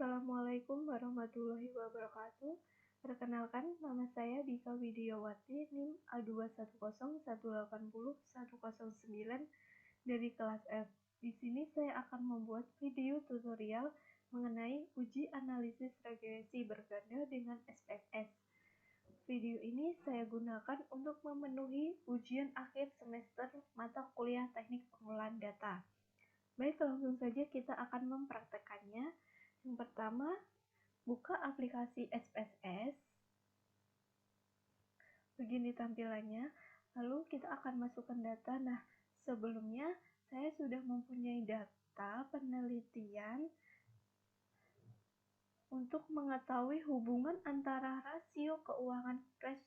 Assalamualaikum warahmatullahi wabarakatuh. Perkenalkan, nama saya Dika Widiawati, NIM A210180109 dari kelas F. Di sini saya akan membuat video tutorial mengenai uji analisis regresi berganda dengan SPSS. Video ini saya gunakan untuk memenuhi ujian akhir semester mata kuliah teknik pengolahan data. Baik, langsung saja kita akan mempraktekannya. Yang pertama, buka aplikasi SPSS. Begini tampilannya. Lalu kita akan masukkan data. Nah, sebelumnya saya sudah mempunyai data penelitian untuk mengetahui hubungan antara rasio keuangan Price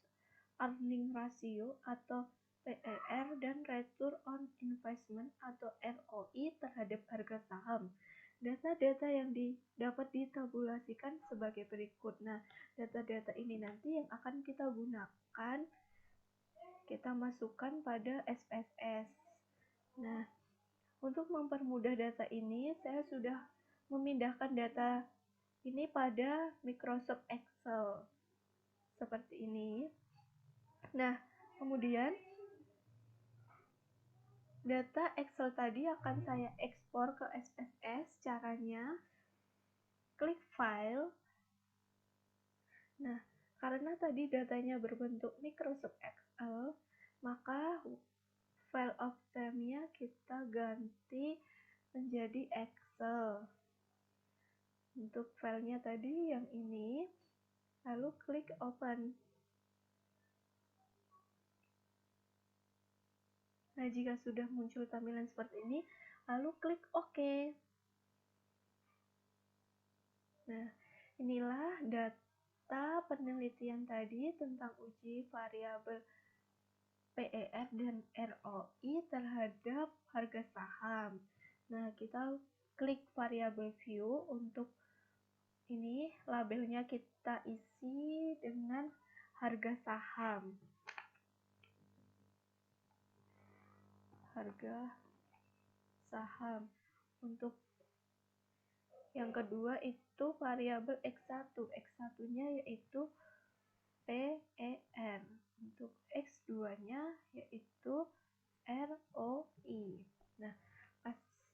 Earning Ratio atau PER dan Return on Investment atau ROI terhadap harga saham. Data-data yang dapat ditabulasikan sebagai berikut. Nah, data-data ini nanti yang akan kita gunakan, kita masukkan pada SPSS. Nah, untuk mempermudah data ini, saya sudah memindahkan data ini pada Microsoft Excel. Seperti ini. Nah, kemudian data Excel tadi akan saya ekspor ke SPSS. Caranya, klik File. Nah, karena tadi datanya berbentuk Microsoft Excel, maka file of time-nya kita ganti menjadi Excel. Untuk filenya tadi yang ini, lalu klik Open. Nah, jika sudah muncul tampilan seperti ini, lalu klik OK. Nah, inilah data penelitian tadi tentang uji variabel PER dan ROI terhadap harga saham. Nah, kita klik variabel view. Untuk ini labelnya kita isi dengan harga saham. Harga saham. Untuk yang kedua itu variabel X1. X1-nya yaitu PER. Untuk X2-nya yaitu ROI. Nah,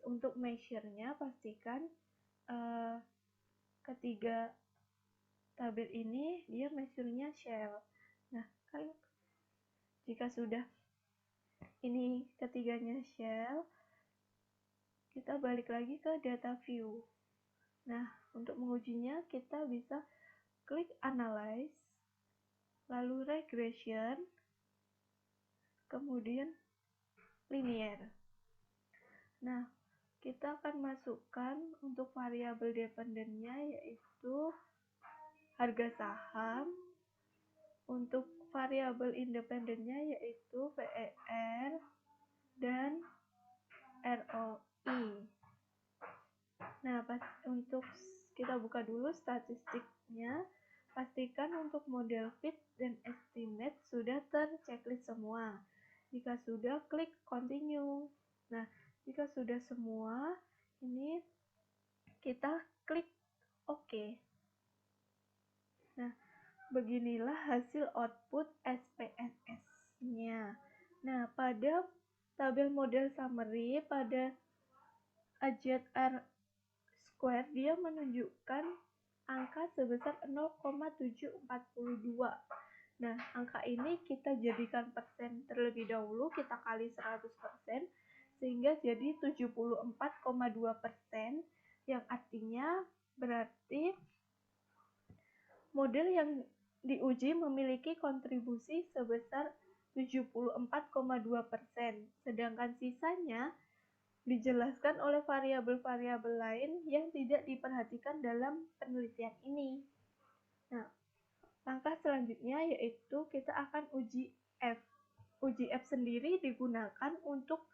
untuk measure-nya pastikan ketiga tabel ini dia measure-nya shell. Nah, jika sudah ini ketiganya shell, kita balik lagi ke data view. Nah, untuk mengujinya kita bisa klik Analyze, lalu Regression, kemudian Linear. Nah, kita akan masukkan untuk variabel dependennya yaitu harga saham. Untuk variabel independennya yaitu PER dan ROI. Nah, untuk kita buka dulu statistiknya. Pastikan untuk model fit dan estimate sudah terchecklist semua. Jika sudah, klik continue. Nah, jika sudah semua, ini kita klik OK. Nah, beginilah hasil output SPSS-nya. Nah, pada tabel model summary, pada AZR square, dia menunjukkan angka sebesar 0,742. Nah, angka ini kita jadikan persen terlebih dahulu, kita kali 100%, sehingga jadi 74,2%, yang artinya berarti model yang diuji memiliki kontribusi sebesar 74,2%, sedangkan sisanya dijelaskan oleh variabel-variabel lain yang tidak diperhatikan dalam penelitian ini. Nah, langkah selanjutnya yaitu kita akan uji F. Uji F sendiri digunakan untuk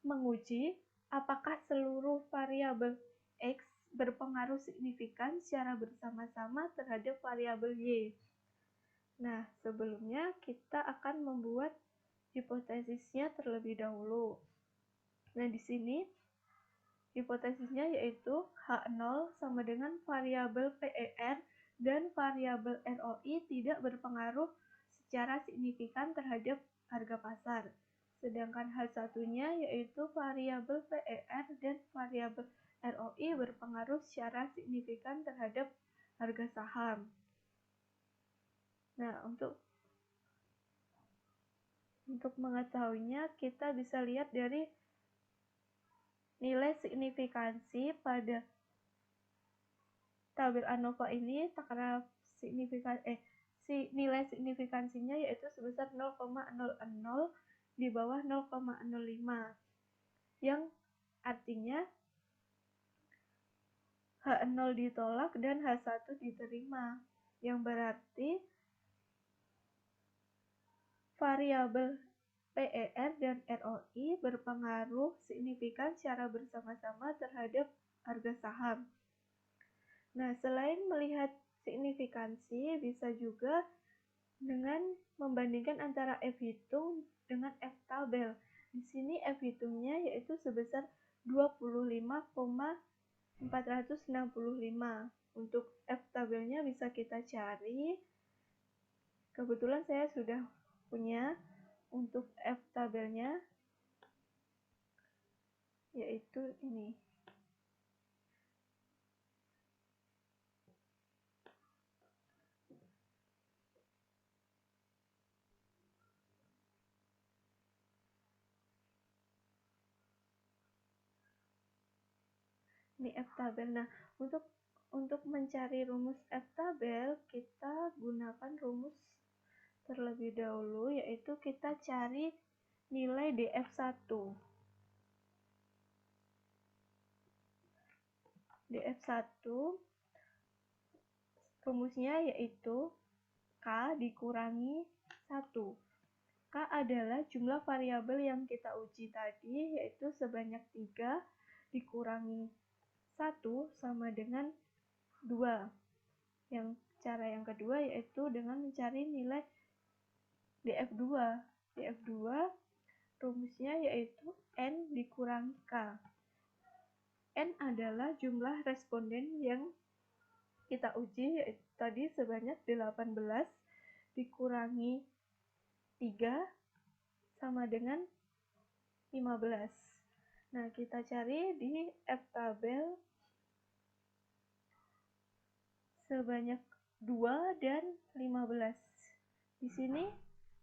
menguji apakah seluruh variabel X berpengaruh signifikan secara bersama-sama terhadap variabel Y. Nah, sebelumnya kita akan membuat hipotesisnya terlebih dahulu. Nah, di sini Hipotesisnya yaitu H0 sama dengan variabel PER dan variabel ROI tidak berpengaruh secara signifikan terhadap harga pasar. Sedangkan H1-nya yaitu variabel PER dan variabel ROI berpengaruh secara signifikan terhadap harga saham. Nah, untuk mengetahuinya kita bisa lihat dari nilai signifikansi pada tabel ANOVA ini. Takaran nilai signifikansinya yaitu sebesar 0,00 di bawah 0,05, yang artinya H0 ditolak dan H1 diterima, yang berarti variabel PER dan ROI berpengaruh signifikan secara bersama-sama terhadap harga saham. Nah, selain melihat signifikansi, bisa juga dengan membandingkan antara F hitung dengan F tabel. Di sini F hitungnya yaitu sebesar 25,465. Untuk F tabelnya bisa kita cari. Kebetulan saya sudah punya untuk F tabelnya, yaitu ini. Ini F tabel. Nah, untuk mencari rumus F tabel, kita gunakan rumus terlebih dahulu, yaitu kita cari nilai DF1. DF1 rumusnya yaitu K dikurangi 1. K adalah jumlah variabel yang kita uji tadi, yaitu sebanyak 3 dikurangi 1 sama dengan 2. Cara yang kedua yaitu dengan mencari nilai DF2. DF2 rumusnya yaitu N dikurangi K. N adalah jumlah responden yang kita uji, yaitu tadi sebanyak 18 dikurangi 3 sama dengan 15. Nah, kita cari di F tabel sebanyak 2 dan 15. Di sini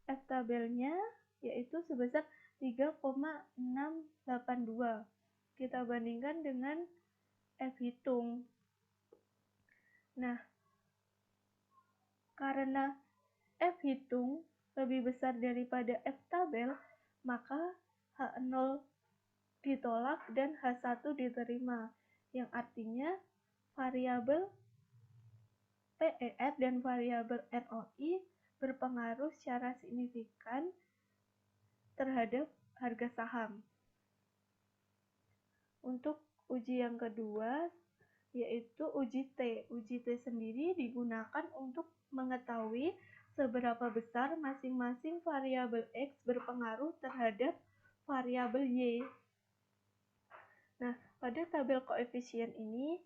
F tabelnya yaitu sebesar 3,682. Kita bandingkan dengan F hitung. Nah, karena F hitung lebih besar daripada F tabel, maka H0 ditolak dan H1 diterima, yang artinya variabel PER dan variabel ROI berpengaruh secara signifikan terhadap harga saham. Untuk uji yang kedua, yaitu uji T. Uji T sendiri digunakan untuk mengetahui seberapa besar masing-masing variabel X berpengaruh terhadap variabel Y. Nah, pada tabel koefisien ini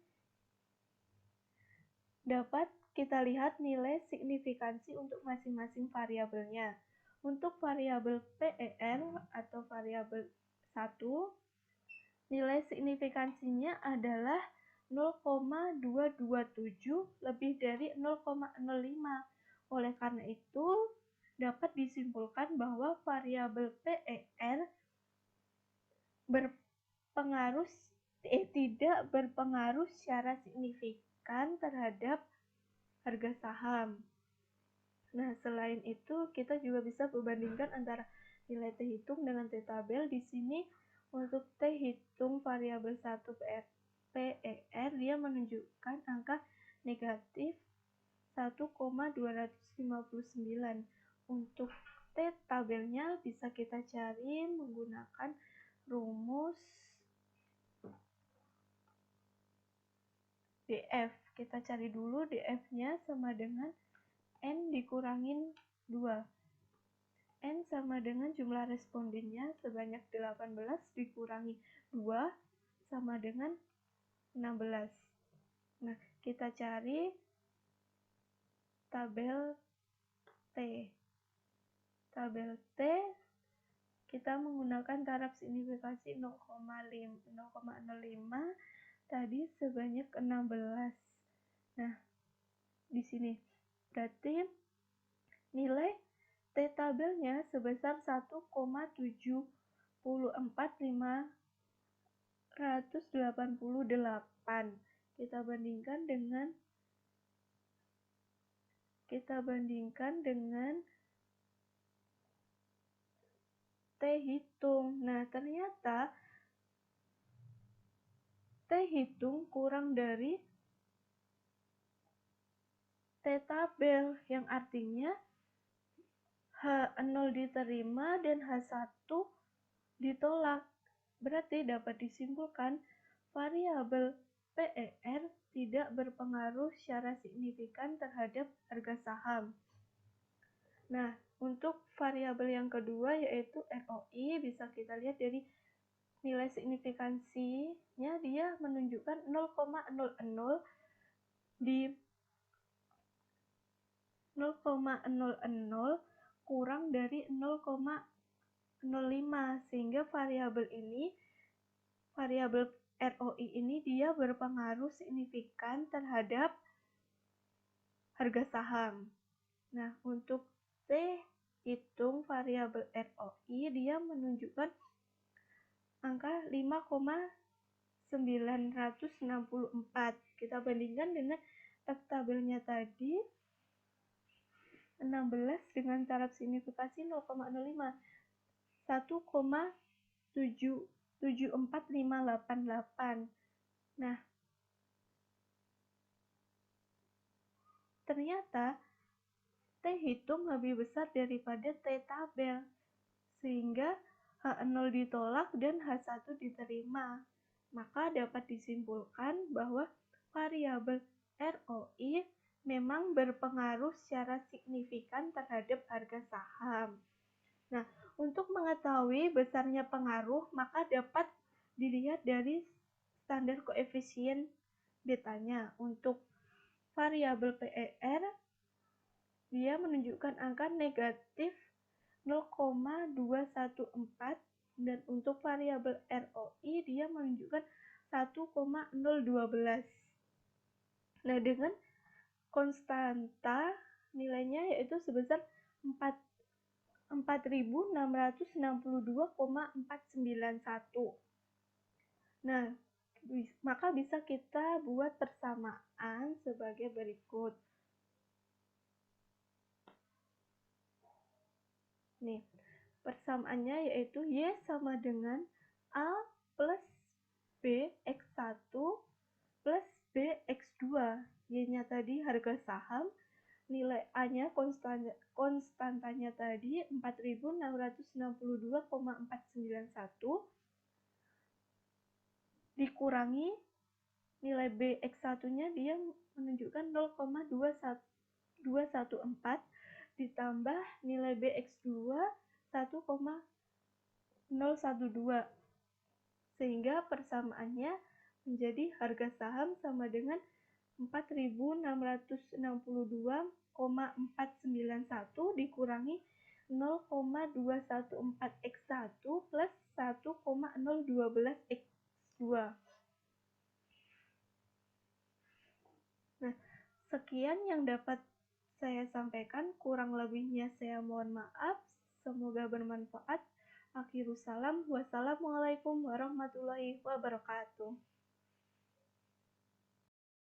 dapat kita lihat nilai signifikansi untuk masing-masing variabelnya. Untuk variabel PER atau variabel 1, nilai signifikansinya adalah 0,227 lebih dari 0,05. Oleh karena itu, dapat disimpulkan bahwa variabel PER tidak berpengaruh secara signifikan terhadap harga saham. Nah, selain itu, kita juga bisa membandingkan antara nilai T hitung dengan T tabel. Di sini untuk T hitung variabel 1 PER, dia menunjukkan angka negatif 1,259. Untuk T tabelnya bisa kita cari menggunakan rumus DF. Kita cari dulu DF-nya sama dengan N dikurangin 2. N sama dengan jumlah respondennya sebanyak 18 dikurangi 2 sama dengan 16. Nah, kita cari tabel T. Tabel T kita menggunakan taraf signifikasi 0,05 tadi sebanyak 16. Nah, di sini berarti nilai T tabelnya sebesar 1,74588. Kita bandingkan dengan T hitung. Nah, ternyata T hitung kurang dari T tabel, yang artinya H0 diterima dan H1 ditolak. Berarti dapat disimpulkan variabel PER tidak berpengaruh secara signifikan terhadap harga saham. Nah, untuk variabel yang kedua yaitu ROI, bisa kita lihat dari nilai signifikansinya, dia menunjukkan 0,00 di 0,00 kurang dari 0,05, sehingga variabel ROI ini dia berpengaruh signifikan terhadap harga saham. Nah, untuk T hitung variabel ROI dia menunjukkan angka 5,964. Kita bandingkan dengan F tabelnya tadi 16 dengan taraf signifikasi 0,05, 1,74588. Nah, ternyata T hitung lebih besar daripada T tabel, sehingga H0 ditolak dan H1 diterima. Maka dapat disimpulkan bahwa variabel ROI memang berpengaruh secara signifikan terhadap harga saham. Nah, untuk mengetahui besarnya pengaruh, maka dapat dilihat dari standar koefisien betanya. Untuk variabel PER, dia menunjukkan angka negatif 0,214, dan untuk variabel ROI dia menunjukkan 1,012. Nah, dengan konstanta nilainya yaitu sebesar 4.662,491. Nah, maka bisa kita buat persamaan sebagai berikut. Nih, persamaannya yaitu Y sama dengan A plus B X1 plus B X2. Y-nya tadi harga saham, nilai A-nya konstantanya tadi 4.662,491 dikurangi nilai BX1-nya dia menunjukkan 0,214 ditambah nilai BX2 1,012, sehingga persamaannya menjadi harga saham sama dengan 4.662,491 dikurangi 0,214X1 plus 1,012X2. Nah, sekian yang dapat saya sampaikan, kurang lebihnya saya mohon maaf. Semoga bermanfaat. Akhirus salam. Wassalamualaikum warahmatullahi wabarakatuh.